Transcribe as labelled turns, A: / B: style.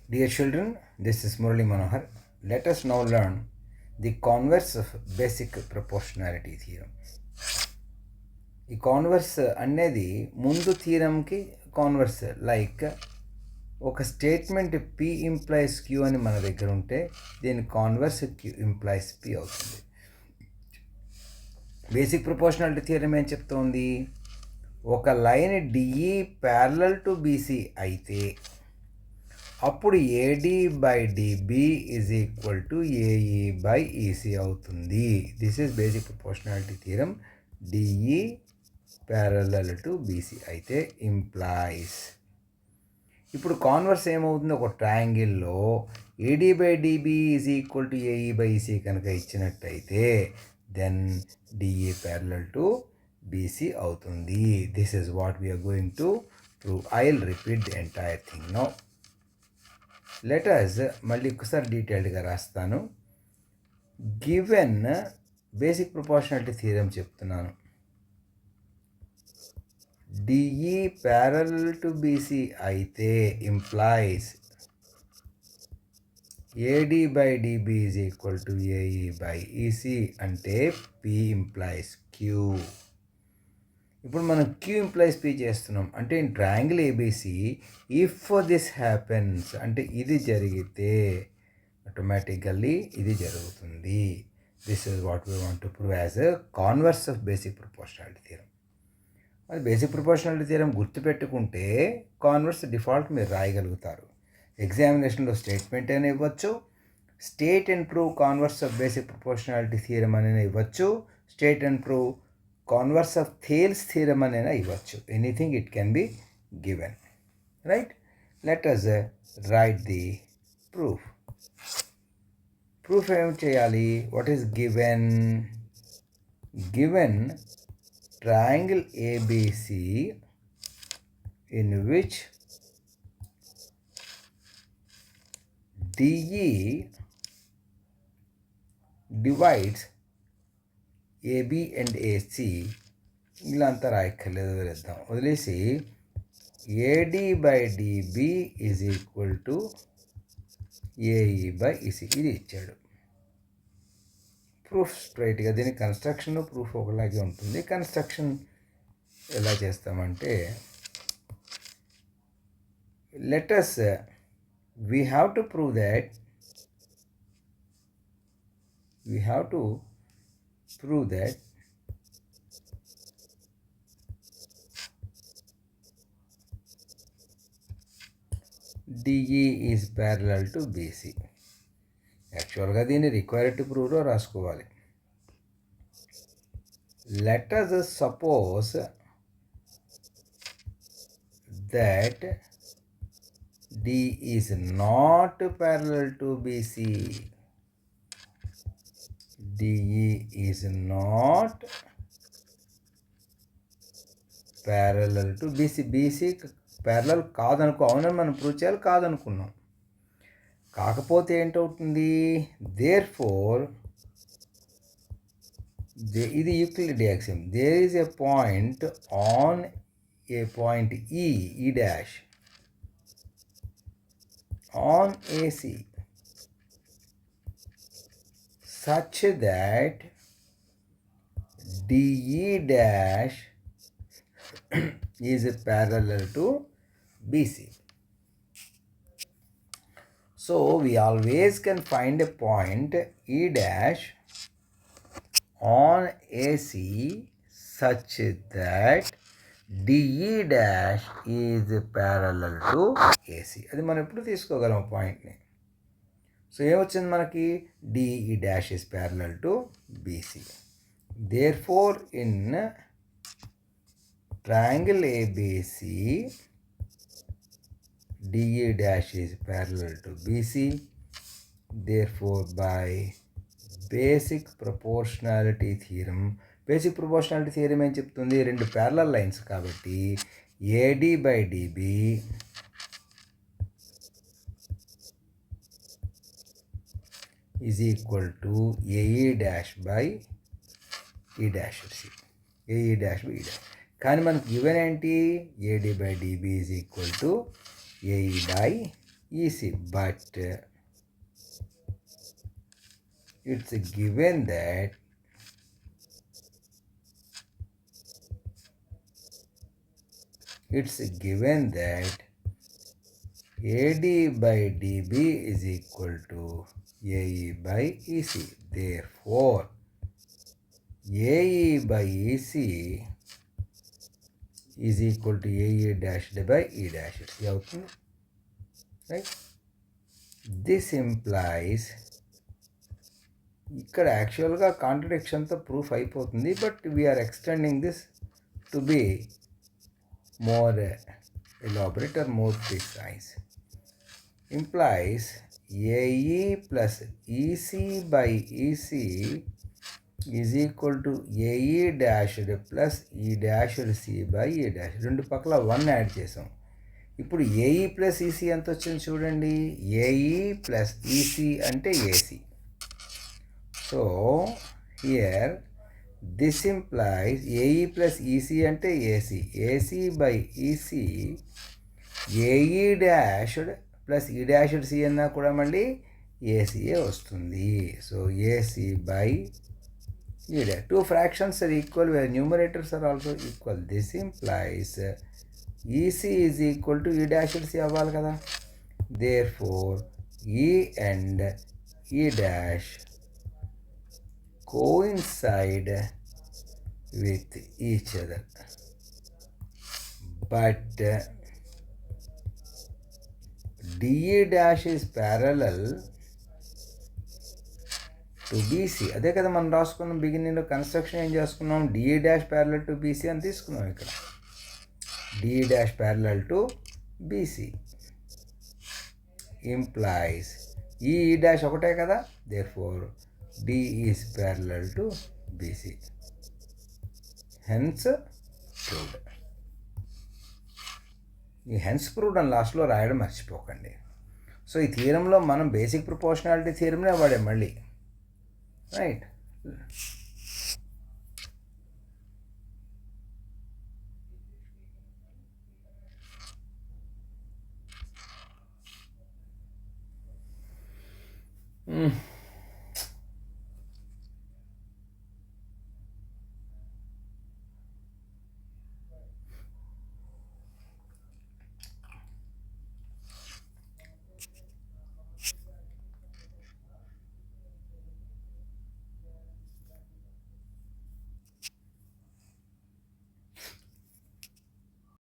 A: Dear children, this is Murali Manohar. Let us now learn the converse of basic proportionality theorem. ఈ converse అనేది ముందు థీరంకి converse. Like ఒక statement P implies Q అని మన దగ్గర ఉంటే దీని కాన్వర్స్ క్యూ ఇంప్లైస్ పి అవుతుంది. బేసిక్ ప్రపోర్షనాలిటీ థియరం ఏం చెప్తోంది? ఒక line DE parallel to BC అయితే అప్పుడు AD by DB is equal to AE by EC అవుతుంది. This is basic proportionality theorem. DE parallel to BC అయితే ఇంప్లాయిస్. ఇప్పుడు converse ఏమవుతుంది? ఒక ట్రయాంగిల్లో AD by DB is equal to AE by EC కనుక ఇచ్చినట్టయితే then DE parallel to BC అవుతుంది. This is what we are going to prove. I will repeat the entire thing now. Letters మళ్ళీ ఒకసారి డీటెయిల్డ్గా రాస్తాను. గివెన్ బేసిక్ ప్రపోర్షనాలిటీ థియరం చెప్తున్నాను. DE parallel to BC అయితే implies AD by DB is equal to AE by EC అంటే P implies Q. ఇప్పుడు మనం Q implies P చేస్తున్నాం అంటే in triangle ABC if this happens అంటే ఇది జరిగితే ఆటోమేటికల్లీ ఇది జరుగుతుంది. This is what we want to prove as a converse of basic proportionality theorem. అది బేసిక్ ప్రపోర్షనాలిటీ థియరం గుర్తుపెట్టుకుంటే కాన్వర్స్ డిఫాల్ట్ మీరు రాయగలుగుతారు. ఎగ్జామినేషన్లో స్టేట్మెంట్ అయినా ఇవ్వచ్చు, state and prove converse of basic proportionality theorem అనేది ఇవ్వచ్చు, state and prove converse of Thales theorem అనేది ఇవ్వచ్చు. Anything it can be given, right? Let us write the proof. Proof ఏం చేయాలి? What is given? Given triangle ABC in which DE divides AB and AC. ఇలా అంతా రాయక్కర్లేదు, వదిలేద్దాం. వదిలేసి AD by DB is equal to AE by EC ఇది ఇచ్చాడు. Proof స్ట్రైట్గా దీని కన్స్ట్రక్షన్ ప్రూఫ్ ఒకలాగే ఉంటుంది. కన్స్ట్రక్షన్ ఎలా చేస్తామంటే let us we have to prove that D E is parallel to B C. యాక్చువల్గా దీన్ని రిక్వైర్డ్ టు ప్రూవ్లో రాసుకోవాలి. Let us suppose that D is not parallel to BC. DE is not parallel to BC. BC parallel కాదనుకో. అవునని మనం prove చేయాలి, కాదనుకున్నాం. కాకపోతే ఏంటవుతుంది? దేర్ ఫోర్ ఇది Euclid axiom. There is a point on a point E dash on AC such that DE dash is parallel to BC. So we always can find a point E dash on AC such that DE dash is parallel to AC. అది మనం ఎప్పుడు తీసుకోగలం పాయింట్ని. So ఏమొచ్చింది మనకి? D E dash is parallel to B C. Therefore in triangle A B C D E dash is parallel to B C. Therefore by basic proportionality theorem. Basic proportionality theorem ఏం చెప్తుంది? రెండు parallel lines కాబట్టి A D by D B is equal to AE dash by E dash C. AE dash by E dash. కానీ మనకు given ఏంటి? AD by DB is equal to AE by EC, but it's given that AD by DB is equal to AE by EC. Therefore, AE by EC is equal to AE dashed by E dashed. Right? This implies ఇక్కడ యాక్చువల్గా కాంట్రడిక్షన్తో proof అయిపోతుంది, but we are extending this to be more elaborate or more precise. Implies AE plus EC by EC is equal to AE dashed plus E dashed C by E dashed. రెండు పక్కల 1 add చేసాం. ఇప్పుడు AE plus EC ఎంత వచ్చింది చూడండి. AE plus EC అంటే AC. So here this implies AE plus EC అంటే AC. AC by EC AE dashed plus E dashed C అన్నా కూడా మళ్ళీ ACA వస్తుంది. So AC by E dashed. Two fractions are equal where numerators are also equal. This implies EC is equal to E dashed C అవ్వాలి కదా. Therefore E and E dash coincide with each other, but DE dash is parallel to BC. అదే కదా మనం రాసుకున్నాం బిగినింగ్లో. Construction ఏం చేసుకున్నాం, DE dash parallel to BC అని తీసుకున్నాం. ఇక్కడ DE dash parallel to BC implies E dash ఒకటే కదా. therefore D is parallel to BC. Hence proved. ఈ హెన్స్ ప్రూవ్డ్ అని లాస్ట్లో రాయడం మర్చిపోకండి. సో ఈ థియరంలో మనం బేసిక్ ప్రపోర్షనాలిటీ థియరంనే వాడాం మళ్ళీ. రైట్.